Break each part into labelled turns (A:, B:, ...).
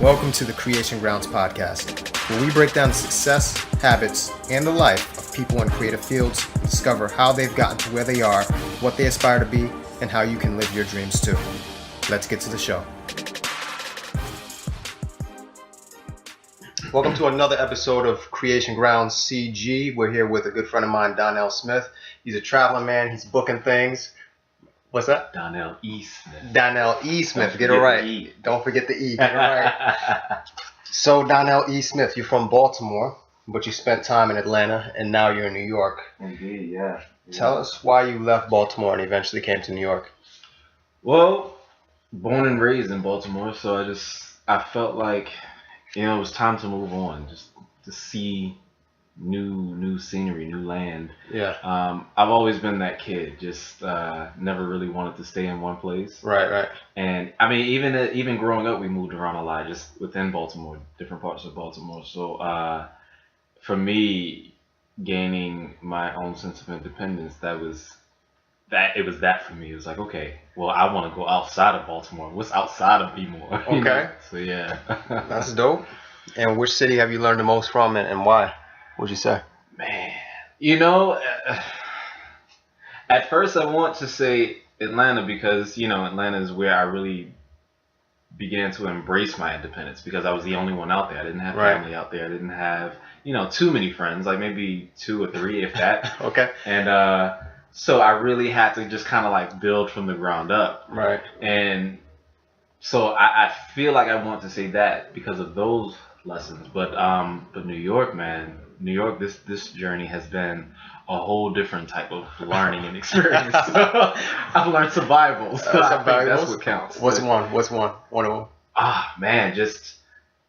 A: welcome to the Creation Grounds podcast, where we break down the success, habits, and the life of people in creative fields, discover how they've gotten to where they are, what they aspire to be, and how you can live your dreams too. Let's get to the show. Welcome to another episode of Creation Grounds CG. We're here with a good friend of mine, Donnell Smith. He's a traveling man. He's booking things. What's that?
B: Donnell E. Smith.
A: Donnell E. Smith. Get it right. Don't forget the E. Get it right. So, Donnell E. Smith, you're from Baltimore, but you spent time in Atlanta, and now you're in New York.
B: Indeed, yeah.
A: Tell us why you left Baltimore and eventually came to New York.
B: Well, born and raised in Baltimore, so I felt like, it was time to move on, just to see new scenery, new land.
A: Yeah.
B: I've always been that kid, just never really wanted to stay in one place.
A: Right.
B: And I mean, even growing up, we moved around a lot, just within Baltimore, different parts of Baltimore. So for me, gaining my own sense of independence, it was that for me. It was like, okay, well, I want to go outside of Baltimore. What's outside of Baltimore?
A: Okay.
B: So yeah.
A: That's dope. And which city have you learned the most from, and why? What'd you say?
B: Man, at first I want to say Atlanta because, Atlanta is where I really began to embrace my independence because I was the only one out there. I didn't have family out there. I didn't have, too many friends, like maybe 2 or 3, if that.
A: Okay.
B: And so I really had to just kind of like build from the ground up.
A: Right.
B: And so I feel like I want to say that because of those lessons. But New York, man. New York, this journey has been a whole different type of learning and experience. So I've learned survival. So I think that's what counts.
A: What's one? One of them.
B: Man, just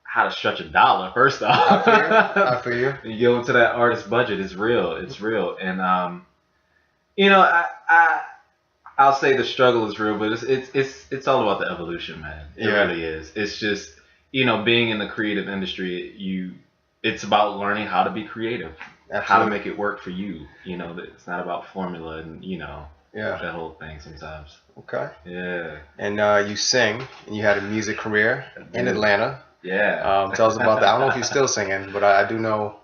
B: how to stretch $1 first off.
A: I feel you.
B: You go into that artist budget, it's real. And I'll say the struggle is real, but it's all about the evolution, man. It really is. It's just, being in the creative industry, it's about learning how to be creative, how to make it work for you. It's not about formula and, that whole thing sometimes.
A: Okay.
B: Yeah.
A: And you sing, and you had a music career in Atlanta.
B: Yeah.
A: Tell us about that. I don't know if you're still singing, but I do know.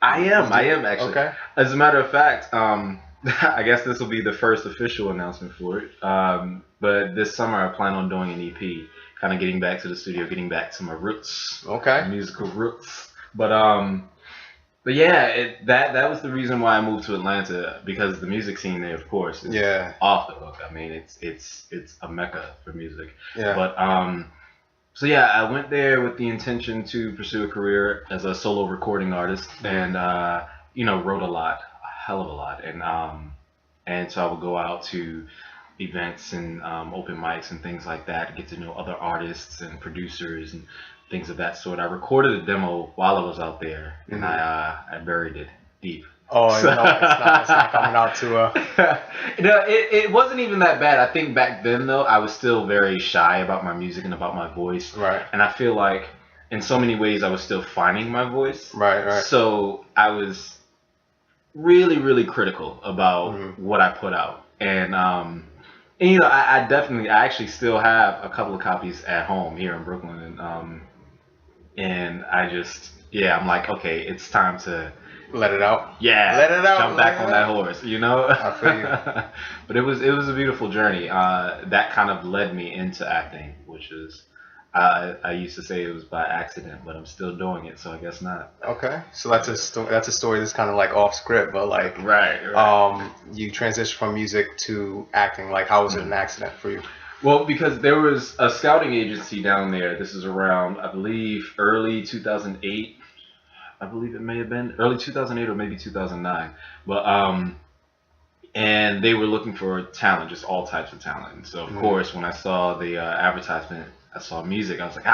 B: I am actually.
A: Okay.
B: As a matter of fact, I guess this will be the first official announcement for it. But this summer I plan on doing an EP, kind of getting back to the studio, getting back to my roots.
A: Okay.
B: Musical roots. But yeah, that was the reason why I moved to Atlanta, because the music scene there, of course, is off the hook. I mean, it's a mecca for music.
A: Yeah.
B: But so yeah, I went there with the intention to pursue a career as a solo recording artist, and wrote a hell of a lot, and so I would go out to events and open mics and things like that, get to know other artists and producers and things of that sort. I recorded a demo while I was out there, and I buried it deep.
A: Oh, so, no, it's not coming out to
B: it wasn't even that bad. I think back then, though, I was still very shy about my music and about my voice.
A: Right.
B: And I feel like in so many ways I was still finding my voice.
A: Right.
B: So I was really, really critical about what I put out. And I actually still have a couple of copies at home here in Brooklyn, and I just, I'm like, okay, it's time to
A: let it out.
B: Yeah,
A: let it out.
B: Jump back on that horse,
A: I feel you.
B: But it was a beautiful journey. That kind of led me into acting, which is, I used to say it was by accident, but I'm still doing it, so I guess not.
A: Okay, so that's a story that's kind of like off script, but like
B: right.
A: You transitioned from music to acting. Like, how was it an accident for you?
B: Well, because there was a scouting agency down there. This is around, I believe, early 2008. I believe it may have been early 2008 or maybe 2009. But and they were looking for talent, just all types of talent. And so, of course, when I saw the advertisement, I saw music. I was like,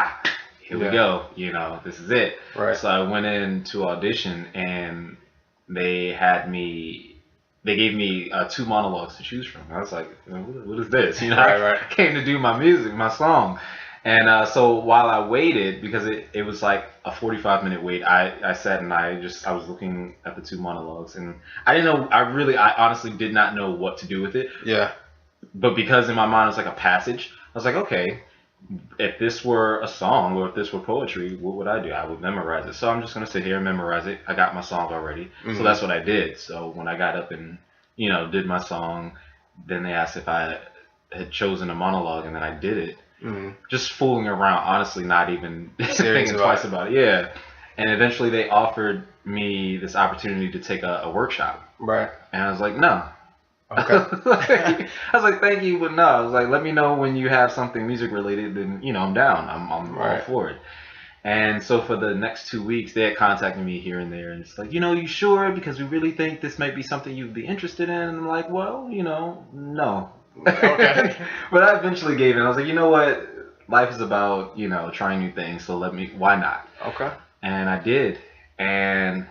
B: here we go. This is it.
A: Right.
B: So I went in to audition, and they gave me 2 monologues to choose from. I was like, what is this?
A: Right.
B: I came to do my music, my song. And so while I waited, because it was like a 45-minute wait, I sat and I was looking at the 2 monologues, and I didn't know, I honestly did not know what to do with it.
A: Yeah.
B: But because in my mind it was like a passage, I was like, okay, if this were a song or if this were poetry, what would I do? I would memorize it. So I'm just gonna sit here and memorize it. I got my song already, so that's what I did. So when I got up and did my song, then they asked if I had chosen a monologue, and then I did it. Just fooling around, honestly, not even thinking twice about it. Yeah. And eventually they offered me this opportunity to take a workshop.
A: Right.
B: And I was like, no.
A: Okay.
B: I was like, thank you, but no. I was like, let me know when you have something music related, then I'm down. I'm all for it. And so for the next 2 weeks, they had contacted me here and there, and it's like, you sure? Because we really think this might be something you'd be interested in. And I'm like, well, no. Okay. But I eventually gave in. I was like, you know what? Life is about, trying new things. So why not?
A: Okay.
B: And I did. And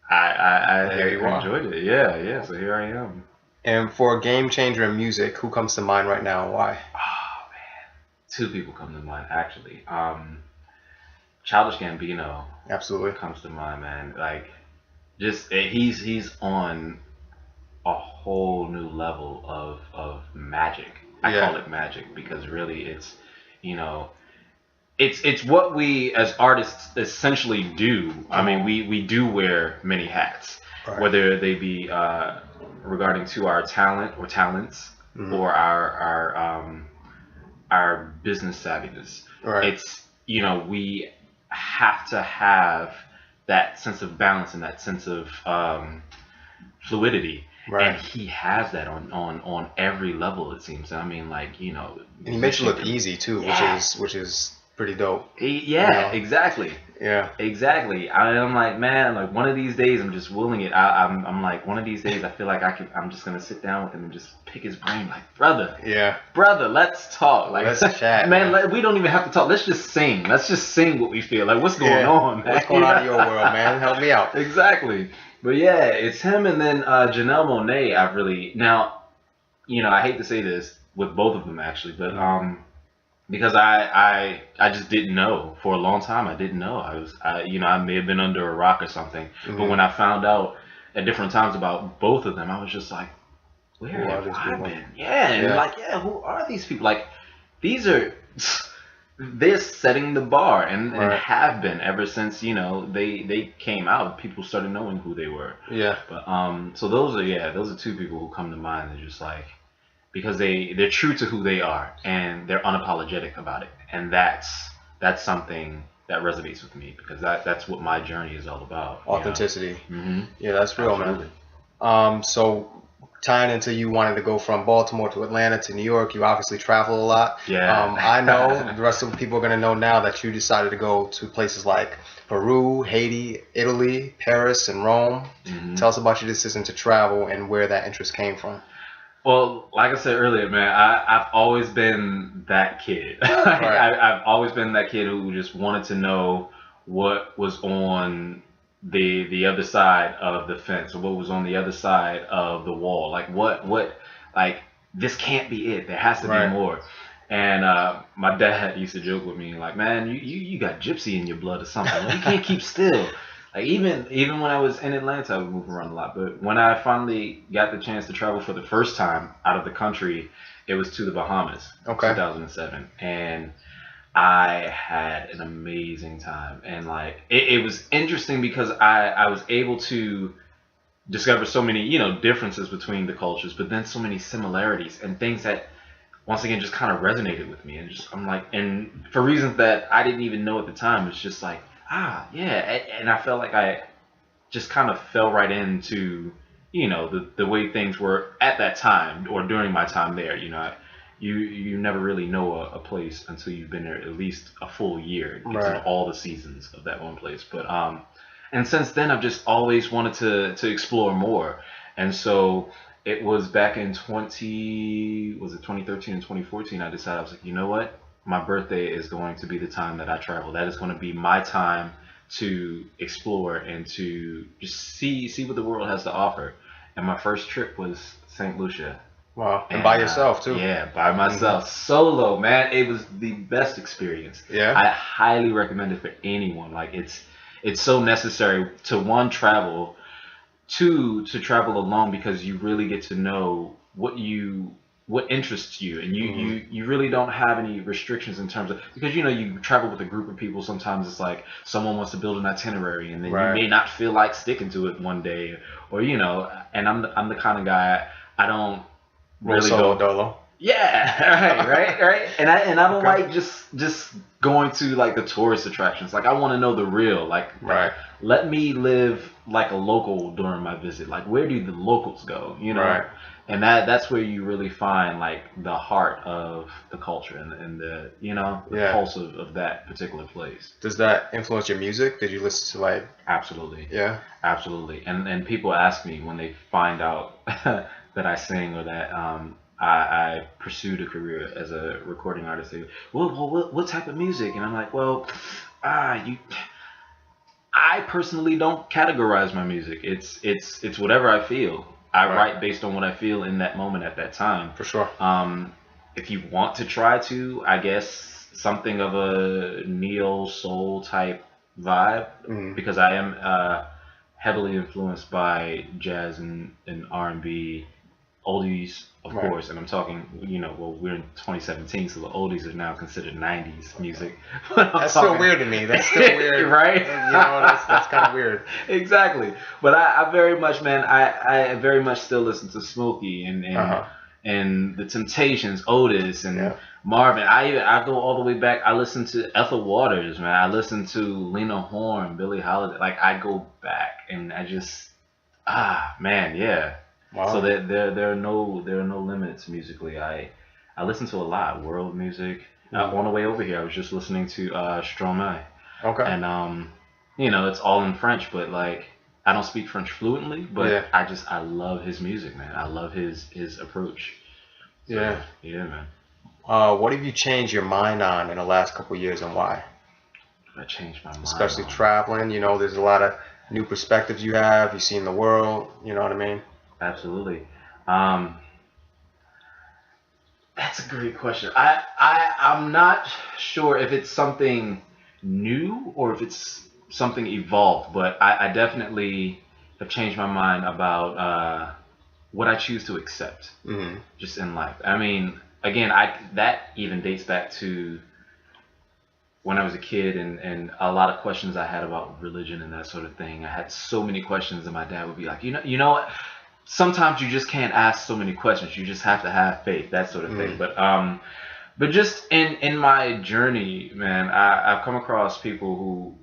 B: I enjoyed it. Yeah. So here I am.
A: And for a game changer in music, who comes to mind right now and why?
B: Oh, man. 2 people come to mind, actually. Childish Gambino.
A: Absolutely.
B: Comes to mind, man. Like, just, he's on a whole new level of magic. I call it magic because really it's, it's what we as artists essentially do. I mean, we do wear many hats, whether they be regarding to our talent or talents or our business savviness. It's we have to have that sense of balance and that sense of fluidity. And he has that on every level, it seems. I mean, like, and
A: he makes it look easy too, which is pretty dope.
B: Exactly.
A: Yeah,
B: exactly. I'm like, man, like one of these days I'm just willing it. I'm like, one of these days I feel like I'm just gonna sit down with him and just pick his brain, like, brother, let's talk, like,
A: let's chat,
B: man. We don't even have to talk. Let's just sing what we feel. Like, what's going on, man?
A: What's going on in your world, man? Help me out.
B: Exactly. But yeah, it's him, and then Janelle Monáe. I've really I hate to say this with both of them actually, but because I just didn't know for a long time. I didn't know. I may have been under a rock or something. But when I found out at different times about both of them, I was just like, where have I been? And who are these people? Like, they're setting the bar and have been ever since they came out. People started knowing who they were. But so those are 2 people who come to mind. They're just like, because they're true to who they are and they're unapologetic about it, and that's something that resonates with me because that's what my journey is all about.
A: Authenticity. Yeah, that's real, man. So tying into you wanting to go from Baltimore to Atlanta to New York, you obviously travel a lot. I know the rest of the people are going to know now that you decided to go to places like Peru, Haiti, Italy, Paris, and Rome. Tell us about your decision to travel and where that interest came from.
B: Well, like I said earlier, man, I've always been that kid. I've always been that kid who just wanted to know what was on the other side of the fence, or what was on the other side of the wall. Like, what like, this can't be it. There has to be more. And my dad used to joke with me, like, man, you got gypsy in your blood or something. Like, you can't keep still. Like, even when I was in Atlanta, I would move around a lot. But when I finally got the chance to travel for the first time out of the country, it was to the Bahamas, 2007. And I had an amazing time. And, like, it was interesting because I was able to discover so many, differences between the cultures, but then so many similarities and things that, once again, just kind of resonated with me. And I'm like, and for reasons that I didn't even know at the time, it's just like, and I felt like I just kind of fell right into, the way things were at that time or during my time there. You never really know a place until you've been there at least a full year, get to know all the seasons of that one place. But and since then, I've just always wanted to explore more. And so it was back in 2013 and 2014, I decided, I was like, you know what? My birthday is going to be the time that I travel. That is going to be my time to explore and to just see what the world has to offer. And my first trip was St. Lucia.
A: Wow. And by yourself too?
B: Yeah, by myself. Solo, man. It was the best experience.
A: Yeah.
B: I highly recommend it for anyone. Like, it's so necessary to travel, to travel alone, because you really get to know what you what interests you, and you really don't have any restrictions in terms of, because you travel with a group of people. Sometimes it's like someone wants to build an itinerary, and then you may not feel like sticking to it one day, or and I'm the kind of guy, I don't really go
C: dolo.
B: Yeah, right. And I don't like just going to like the tourist attractions. Like I want to know the real. Like let me live like a local during my visit. Like where do the locals go?
C: Right.
B: And that's where you really find like the heart of the culture and the the pulse of that particular place.
C: Does that influence your music? Did you listen to like?
B: Absolutely.
C: Yeah.
B: Absolutely. And people ask me when they find out that I sing or that I pursued a career as a recording artist. They go, well, what type of music? And I'm like, well, I personally don't categorize my music. It's whatever I feel. I write based on what I feel in that moment at that time.
C: For sure.
B: If you want to try to, I guess, something of a neo soul type vibe, because I am heavily influenced by jazz and R&B, oldies, of course, and I'm talking, we're in 2017, so the oldies are now considered 90s music.
C: That's still weird to me. That's still weird.
B: Right?
C: That's kind of weird.
B: Exactly. But I very much, man, I very much still listen to Smokey and the Temptations, Otis, and Marvin. I go all the way back. I listen to Ethel Waters, man. I listen to Lena Horne, Billie Holiday. Like I go back and I just man, yeah. Wow. So there are no limits musically. I listen to a lot world music. On the way over here, I was just listening to Stromae. Okay. And it's all in French, but like I don't speak French fluently, but I love his music, man. I love his approach. So, yeah, man.
C: What have you changed your mind on in the last couple of years, and why?
B: I changed my mind.
C: Especially traveling. There's a lot of new perspectives you have. You've seen the world. You know what I mean?
B: Absolutely. That's a great question. I'm not sure if it's something new or if it's something evolved, but I definitely have changed my mind about what I choose to accept just in life. I mean, again, that even dates back to when I was a kid and a lot of questions I had about religion and that sort of thing. I had so many questions, and my dad would be like, you know what? Sometimes you just can't ask so many questions. You just have to have faith, that sort of thing. But just in my journey, man, I've come across people who,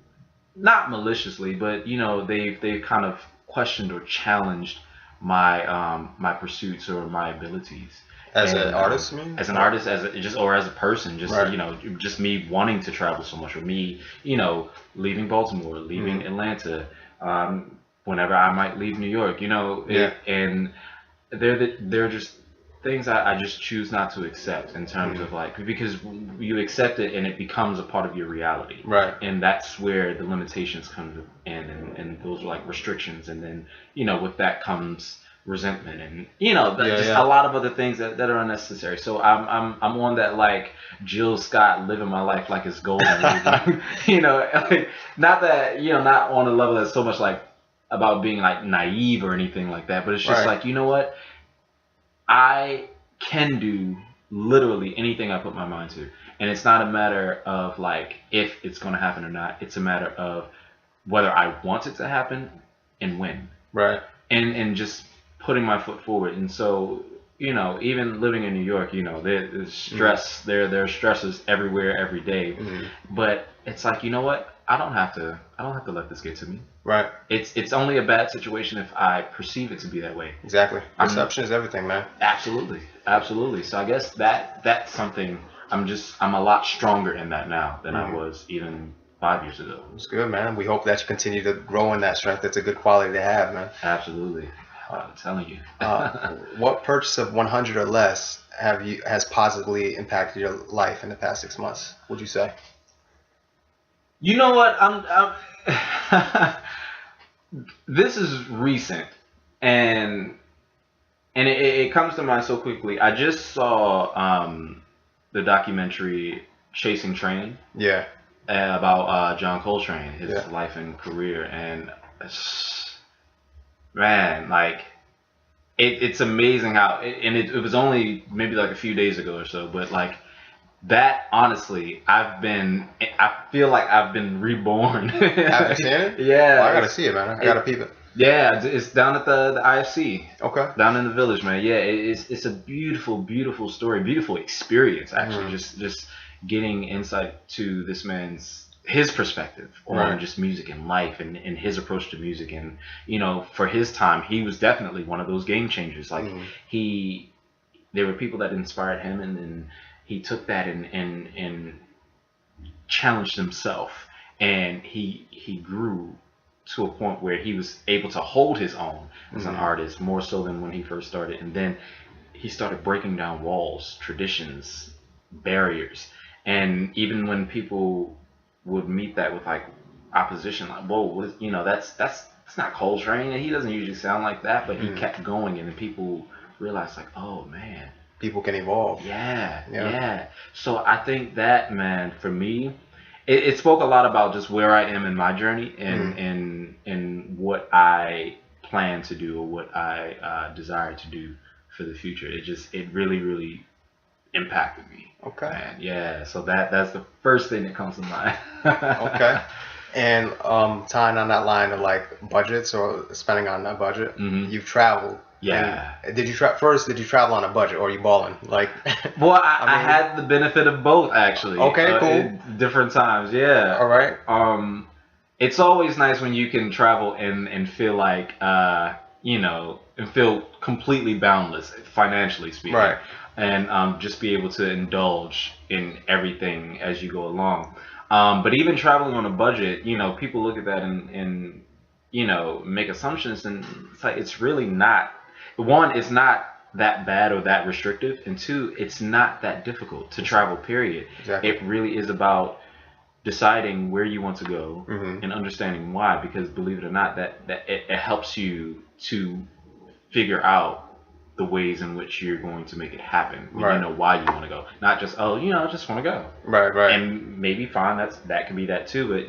B: not maliciously, but they've kind of questioned or challenged my my pursuits or my abilities.
C: As an artist, you mean?
B: As an artist, as a person, just just me wanting to travel so much, or me, leaving Baltimore, leaving Atlanta. Whenever I might leave New York, and they're just things I just choose not to accept in terms of like, because you accept it and it becomes a part of your reality, right? And that's where the limitations come in, and those are like restrictions, and then with that comes resentment and a lot of other things that are unnecessary. So I'm on that like Jill Scott, living my life like it's golden, like, not that not on a level that's so much like about being like naive or anything like that, but it's just like, you know what, I can do literally anything I put my mind to, and it's not a matter of like if it's going to happen or not. It's a matter of whether I want it to happen and when, right? And just putting my foot forward. And so even living in New York, there's stress. There are stresses everywhere every day, but it's like, you know what, I don't have to let this get to me. Right. It's only a bad situation if I perceive it to be that way.
C: Exactly. Perception is everything, man.
B: Absolutely. So I guess that's something I'm a lot stronger in that now than I was even 5 years ago.
C: It's good, man. We hope that you continue to grow in that strength. That's a good quality to have, man.
B: Absolutely. I'm telling you.
C: What purchase of 100 or less has positively impacted your life in the past 6 months, would you say?
B: You know what? I'm this is recent, and it comes to mind so quickly. I just saw the documentary Chasing Trane. Yeah. About John Coltrane, his life and career, and man, like it's amazing how, and it was only maybe like a few days ago or so, but like that, honestly, I feel like I've been reborn.
C: Have you seen it?
B: Yeah.
C: Oh, I gotta see it, man. I gotta peep it.
B: Yeah, it's down at the IFC.
C: Okay.
B: Down in the village, man. Yeah, it's a beautiful, beautiful story, beautiful experience, actually. Just getting insight to this man's his perspective on just music and life and his approach to music. And for his time, he was definitely one of those game changers. Like there were people that inspired him, and then he took that and challenged himself, and he grew to a point where he was able to hold his own as an artist, more so than when he first started. And then he started breaking down walls, traditions, barriers. And even when people would meet that with like opposition, like, whoa, what is, that's not Coltrane, and he doesn't usually sound like that, but he kept going, and then people realized like, oh man,
C: people can evolve.
B: Yeah. So I think that, man, for me, it spoke a lot about just where I am in my journey and what I plan to do, or what I desire to do for the future. It really, really impacted me.
C: Okay.
B: Man. Yeah. So that's the first thing that comes to mind.
C: Okay. And tying on that line of like budgets or spending on that budget, you've traveled.
B: Yeah.
C: And did you travel on a budget, or are you balling? Like,
B: well, I had the benefit of both, actually.
C: Okay, cool.
B: At different times, yeah.
C: All right.
B: It's always nice when you can travel and feel like, and feel completely boundless, financially speaking.
C: Right.
B: And just be able to indulge in everything as you go along. But even traveling on a budget, people look at that and make assumptions, and it's like, it's really not. One, it's not that bad or that restrictive, and two, it's not that difficult to travel, period.
C: Exactly.
B: It really is about deciding where you want to go and understanding why, because believe it or not, that it helps you to figure out the ways in which you're going to make it happen when you know why you want to go, not just I just want to go,
C: right,
B: and maybe fine, that can be that too, but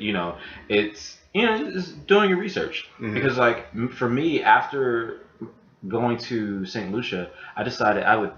B: it's it's doing your research, because like for me, after going to St. Lucia, I decided I would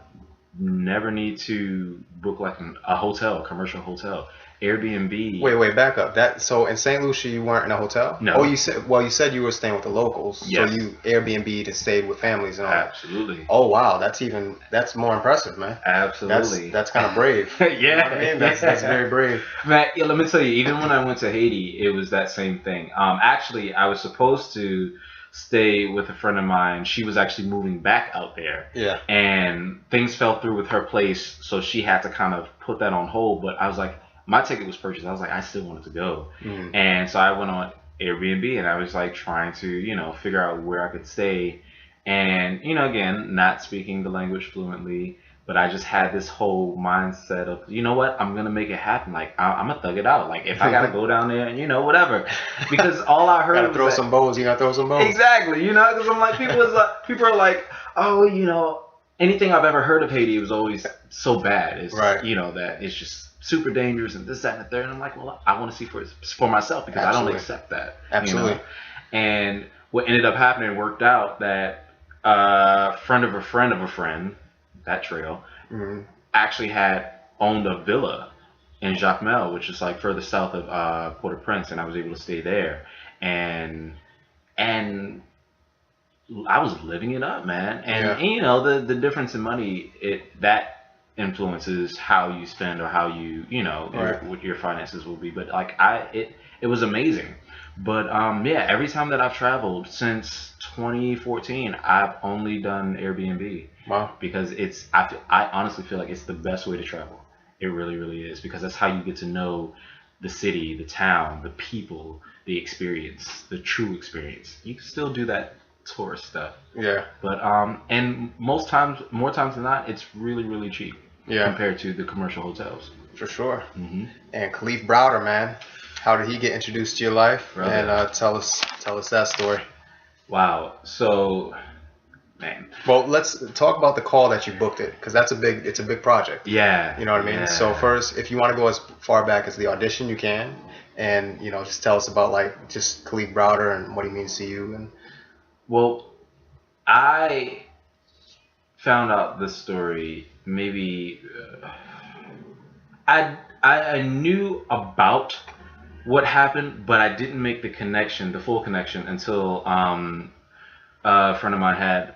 B: never need to book like a hotel, a commercial hotel. Airbnb.
C: Wait, back up. So in St. Lucia, you weren't in a hotel?
B: No.
C: Oh, you said you were staying with the locals.
B: Yes.
C: So you Airbnb'd and stayed with families and all.
B: Absolutely.
C: Oh wow, that's more impressive, man.
B: Absolutely.
C: That's kind of brave.
B: Yeah.
C: You know what I mean? That's very brave.
B: Man, yeah, let me tell you, even when I went to Haiti, it was that same thing. Actually, I was supposed to stay with a friend of mine. She was actually moving back out there.
C: Yeah.
B: And things fell through with her place, so she had to kind of put that on hold. But I was like, my ticket was purchased. I was like, I still wanted to go. And so I went on Airbnb, and I was like trying to, figure out where I could stay. And, again, not speaking the language fluently, but I just had this whole mindset of, you know what, I'm going to make it happen. Like, I'm going to thug it out. Like, if I got to go down there and, whatever. Because all I heard was
C: throw some bows. You got to throw some bows.
B: Exactly. Because I'm like, people are like, oh, anything I've ever heard of Haiti was always so bad. It's, that it's just super dangerous and this, that, and the third. And I'm like, well, I want to see for myself, because
C: Absolutely.
B: I don't accept that.
C: Absolutely.
B: And what ended up happening worked out that friend of a friend, that trail, actually had owned a villa in Jacmel, which is like further south of Port-au-Prince, and I was able to stay there. And I was living it up, man. And the difference in money, that influences how you spend, or how you what your finances will be. But like it was amazing. But every time that I've traveled since 2014, I've only done Airbnb.
C: Wow.
B: Because I honestly feel like it's the best way to travel. It really, really is, because that's how you get to know the city, the town, the people, the experience, the true experience. You can still do that tourist stuff.
C: Yeah.
B: But and more times than not, it's really, really cheap.
C: Yeah.
B: Compared to the commercial hotels.
C: For sure. And Kalief Browder, man, how did he get introduced to your life?
B: Brother.
C: And tell us that story.
B: Wow. So, man.
C: Well, let's talk about the call that you booked it, because it's a big project.
B: Yeah.
C: You know what I mean?
B: Yeah.
C: So first, if you want to go as far back as the audition, you can, and just tell us about like just Kalief Browder and what he means to you. And
B: well, I found out this story, maybe I knew about what happened, but I didn't make the full connection, until a friend of mine had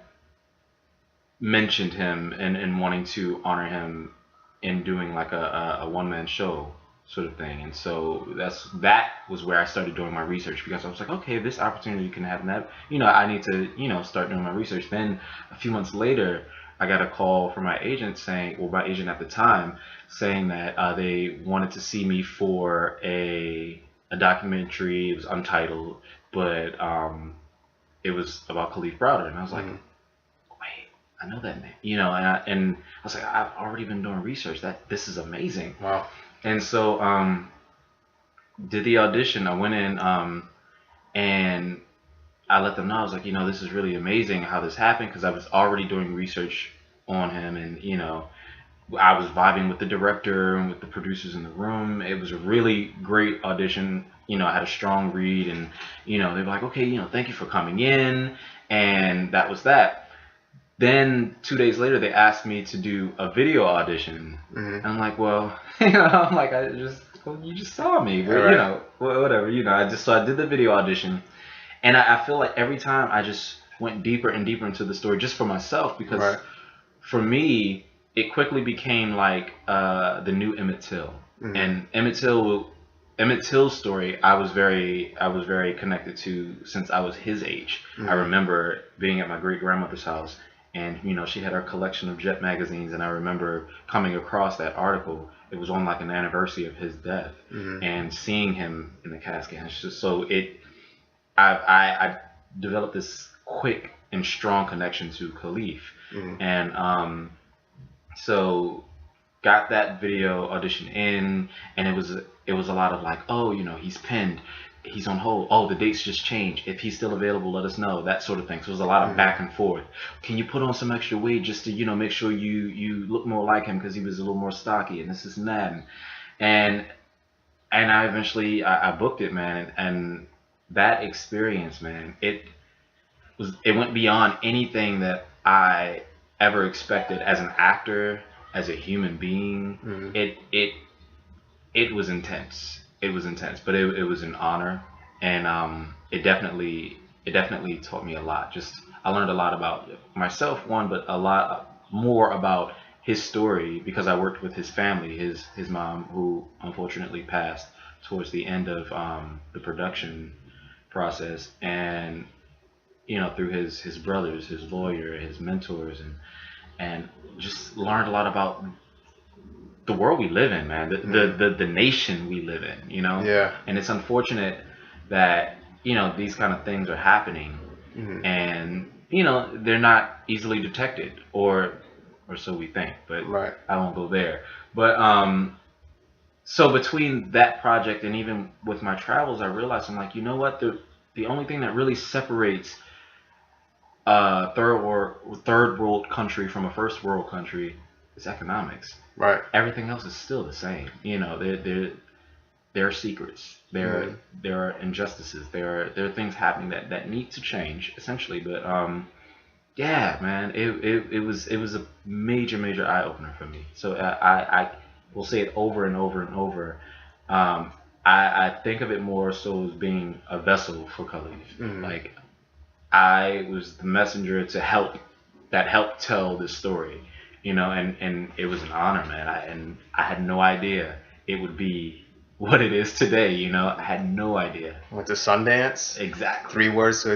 B: mentioned him and wanting to honor him in doing like a one-man show sort of thing. And so that was where I started doing my research, because I was like, okay, this opportunity can happen, that, I need to, start doing my research. Then a few months later, I got a call from my agent my agent at the time, saying that they wanted to see me for a documentary. It was untitled, but it was about Kalief Browder. And I was like, wait, I know that name, and I was like, I've already been doing research. This is amazing.
C: Wow.
B: And so did the audition. I went in and I let them know. I was like, this is really amazing how this happened, because I was already doing research on him, and I was vibing with the director and with the producers in the room. It was a really great audition. I had a strong read, and they were like, okay, thank you for coming in, and that was that. Then 2 days later, they asked me to do a video audition, and I'm like, well, I'm like, you just saw me, but
C: right.
B: Whatever, So I did the video audition, and I feel like every time I just went deeper and deeper into the story, just for myself, because for me, it quickly became like the new Emmett Till, and Emmett Till's story, I was very connected to since I was his age. I remember being at my great grandmother's house, and she had her collection of Jet magazines, and I remember coming across that article. It was on like an anniversary of his death, and seeing him in the casket. And it's just I developed this quick and strong connection to Kalief, and so got that video audition in, and it was a lot of like, oh, he's pinned, he's on hold, oh, the dates just changed, if he's still available, let us know, that sort of thing. So it was a lot of back and forth. Can you put on some extra weight just to make sure you look more like him, because he was a little more stocky, and this and that, and I eventually I booked it, man. And that experience, man, it went beyond anything that I ever expected as an actor, as a human being. It was intense. It was intense, but it was an honor, and it definitely taught me a lot. Just I learned a lot about myself, one, but a lot more about his story, because I worked with his family, his mom, who unfortunately passed towards the end of the production process, and through his brothers, his lawyer, his mentors, and just learned a lot about the world we live in, man, the nation we live in,
C: Yeah.
B: And it's unfortunate that these kind of things are happening, and they're not easily detected, or so we think, but I won't go there. But so between that project and even with my travels, I realized, I'm like, you know what, the only thing that really separates a third world country from a first world country is economics.
C: Right.
B: Everything else is still the same. There are secrets. There are injustices. There are things happening that need to change, essentially. But yeah, man, it was a major eye opener for me. So I will say it over and over and over. I think of it more so as being a vessel for Kalief. Like, I was the messenger to help tell this story, and it was an honor, man. I had no idea it would be what it is today, I had no idea.
C: Went to Sundance.
B: Exactly.
C: 3 words to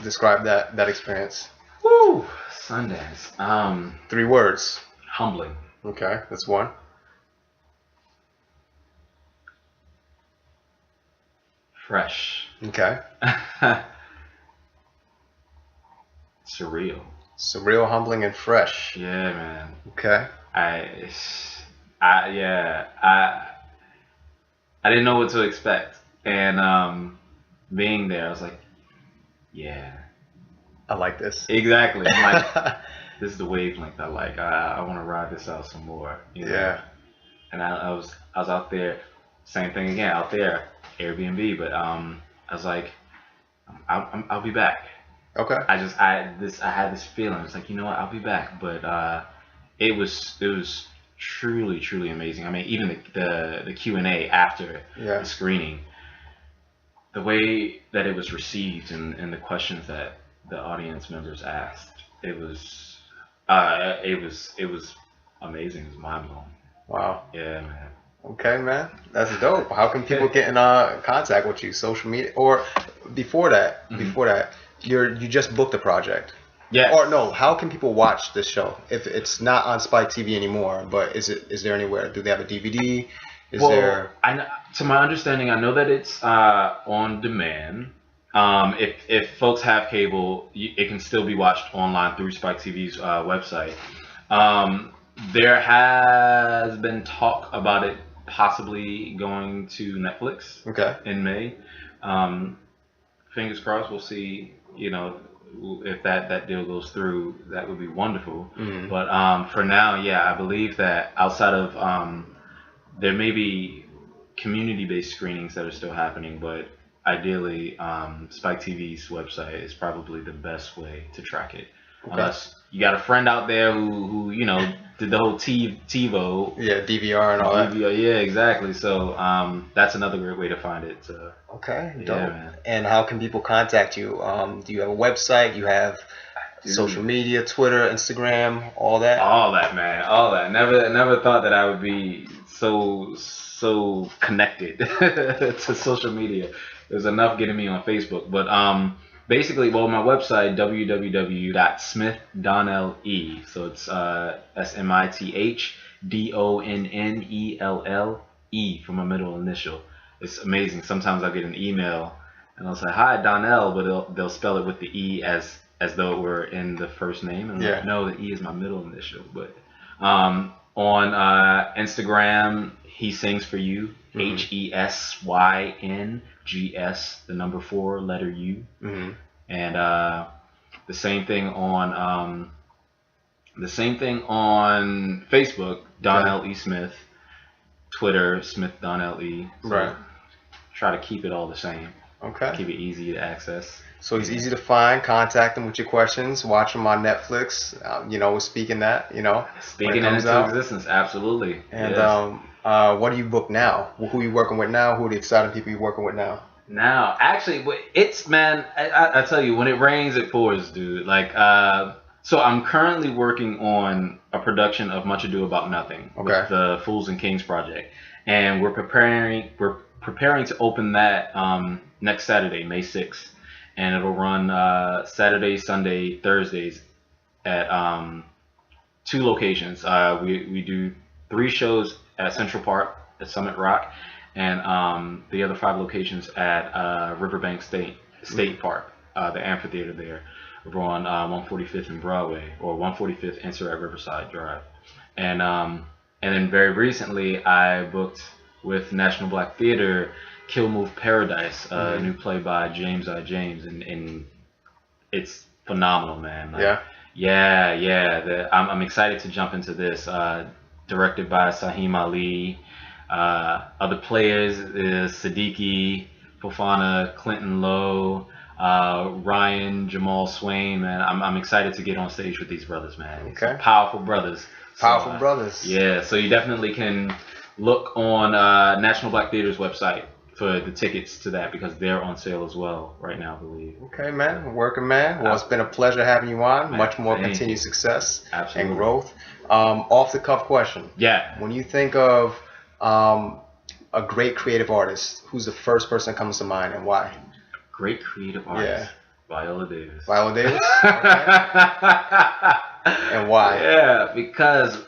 C: describe that experience.
B: Woo! Sundance.
C: 3 words.
B: Humbling.
C: Okay, that's one.
B: Fresh.
C: Okay.
B: Surreal.
C: Surreal, humbling, and fresh.
B: Yeah, man.
C: Okay.
B: I didn't know what to expect, and being there, I was like, yeah, I
C: like this.
B: Exactly. I'm like, this is the wavelength I like. I want to ride this out some more.
C: Yeah.
B: And I was out there, same thing again, out there, Airbnb, but I was like, I'll be back.
C: Okay.
B: I had this feeling. It's like, you know what, I'll be back. But it was truly amazing. I mean, even the Q&A after
C: Yeah.
B: the screening, the way that it was received and the questions that the audience members asked, it was amazing. It was mind blowing.
C: Wow.
B: Yeah, man.
C: Okay, man. That's dope. How can people get in contact with you? Social media, or before that?
B: Mhm.
C: Before that, you just booked a project.
B: Yes.
C: Or no? How can people watch this show if it's not on Spike TV anymore? But is there anywhere? Do they have a DVD?
B: Well, to my understanding, I know that it's on demand. If folks have cable, it can still be watched online through Spike TV's website. There has been talk about it possibly going to Netflix
C: Okay.
B: in May. Fingers crossed. We'll see. You know, if that deal goes through, that would be wonderful.
C: Mhm.
B: But for now, yeah, I believe that outside of there may be community-based screenings that are still happening, but ideally, Spike TV's website is probably the best way to track it.
C: Okay.
B: Unless you got a friend out there who you know did the whole TiVo.
C: Yeah, DVR and all that.
B: DVR, yeah, exactly. So that's another great way to find it.
C: Okay,
B: Yeah,
C: dope.
B: man.
C: And how can people contact you? Do you have a website? You have social media, Twitter, Instagram, all that?
B: All that, man. All that. Never thought that I would be so connected to social media. There's enough getting me on Facebook, but basically, well, my website www.smithdonnelle, so it's SMITHDONNELLE for my middle initial. It's amazing. Sometimes I get an email and I'll say hi Donnell, but they'll spell it with the E as though it were in the first name, and
C: Yeah.
B: like, no, the E is my middle initial. But on Instagram, he sings for you.
C: Mhm.
B: HESYNGS, the number 4 letter U.
C: Mhm.
B: And the same thing on Facebook, Donnell E. Smith. Twitter, Smith Donnell E. So
C: Right.
B: try to keep it all the same.
C: Okay.
B: Keep it easy to access.
C: So he's easy to find. Contact him with your questions. Watch him on Netflix. We're speaking that.
B: Speaking
C: when it
B: into
C: comes out.
B: existence, absolutely.
C: And
B: Yes.
C: what do you book now? Who are you working with now? Who are the exciting people you're working with now?
B: Now, actually, it's, man, I tell you, when it rains, it pours, dude. Like, so I'm currently working on a production of Much Ado About Nothing
C: Okay.
B: with the Fools and Kings project, and we're preparing to open that next Saturday, May 6th, and it'll run Saturday, Sunday, Thursdays at 2 locations. We do 3 shows at Central Park at Summit Rock, and the other 5 locations at Riverbank State Park, the amphitheater there. We're on 145th and Broadway, or 145th Enter at Riverside Drive, and then very recently I booked with National Black Theater Kill Move Paradise, a new play by James I. James, and it's phenomenal, man. Like, yeah. I'm excited to jump into this. Directed by Saheem Ali. Other players is Siddiqui, Fofana, Clinton Lowe, Ryan, Jamal Swain. Man, I'm excited to get on stage with these brothers, man.
C: Okay.
B: Some powerful brothers.
C: Powerful brothers.
B: Yeah, so you definitely can look on National Black Theater's website for the tickets to that, because they're on sale as well right now, I believe.
C: Okay, man. Working, man. Well, it's been a pleasure having you on.
B: Man,
C: Much more
B: thank
C: continued
B: you.
C: success
B: Absolutely.
C: and growth. Off the cuff question.
B: Yeah.
C: When you think of a great creative artist, who's the first person that comes to mind and why?
B: Great creative artist.
C: Yeah.
B: Viola Davis.
C: Viola Davis? Okay. And why?
B: Yeah, because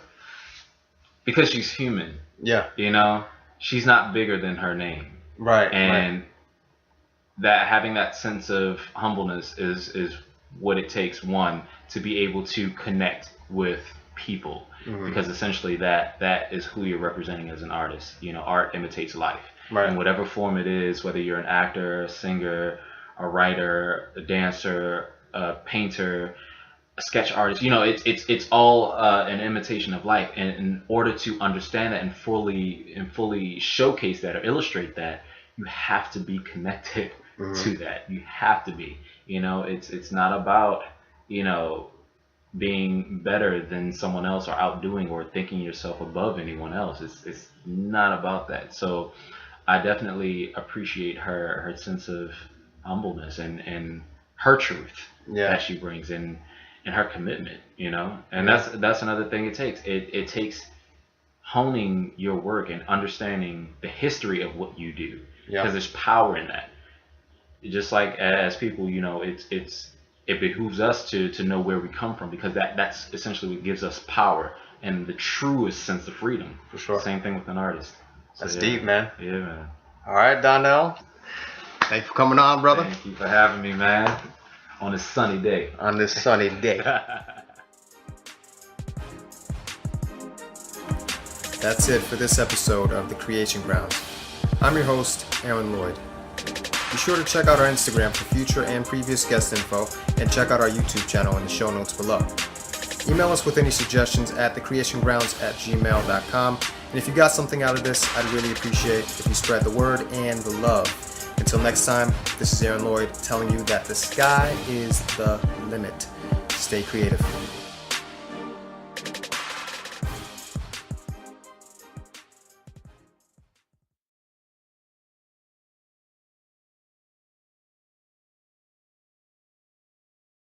B: she's human.
C: Yeah.
B: You know, she's not bigger than her name,
C: Right.
B: and that having that sense of humbleness is what it takes, one, to be able to connect with people, because essentially that is who you're representing as an artist. You know, art imitates life,
C: Right.
B: in whatever form it is, whether you're an actor, a singer, a writer, a dancer, a painter, a sketch artist. You know, it's all an imitation of life, and in order to understand that and fully showcase that or illustrate that, you have to be connected to that. You have to be. It's not about, being better than someone else or outdoing or thinking yourself above anyone else. It's not about that. So I definitely appreciate her sense of humbleness and her truth that she brings and her commitment, and that's another thing it takes. It takes honing your work and understanding the history of what you do, because there's power in that. Just like as people, it behooves us to know where we come from, because that's essentially what gives us power and the truest sense of freedom.
C: For sure.
B: Same thing with an artist. So,
C: that's deep, man.
B: Yeah, man.
C: All right, Donnell. Thanks for coming on, brother.
B: Thank you for having me, man. On this sunny day.
C: On this sunny day.
A: That's it for this episode of The Creation Grounds. I'm your host, Aaron Lloyd. Be sure to check out our Instagram for future and previous guest info, and check out our YouTube channel in the show notes below. Email us with any suggestions at thecreationgrounds@gmail.com. And if you got something out of this, I'd really appreciate if you spread the word and the love. Until next time, this is Aaron Lloyd telling you that the sky is the limit. Stay creative.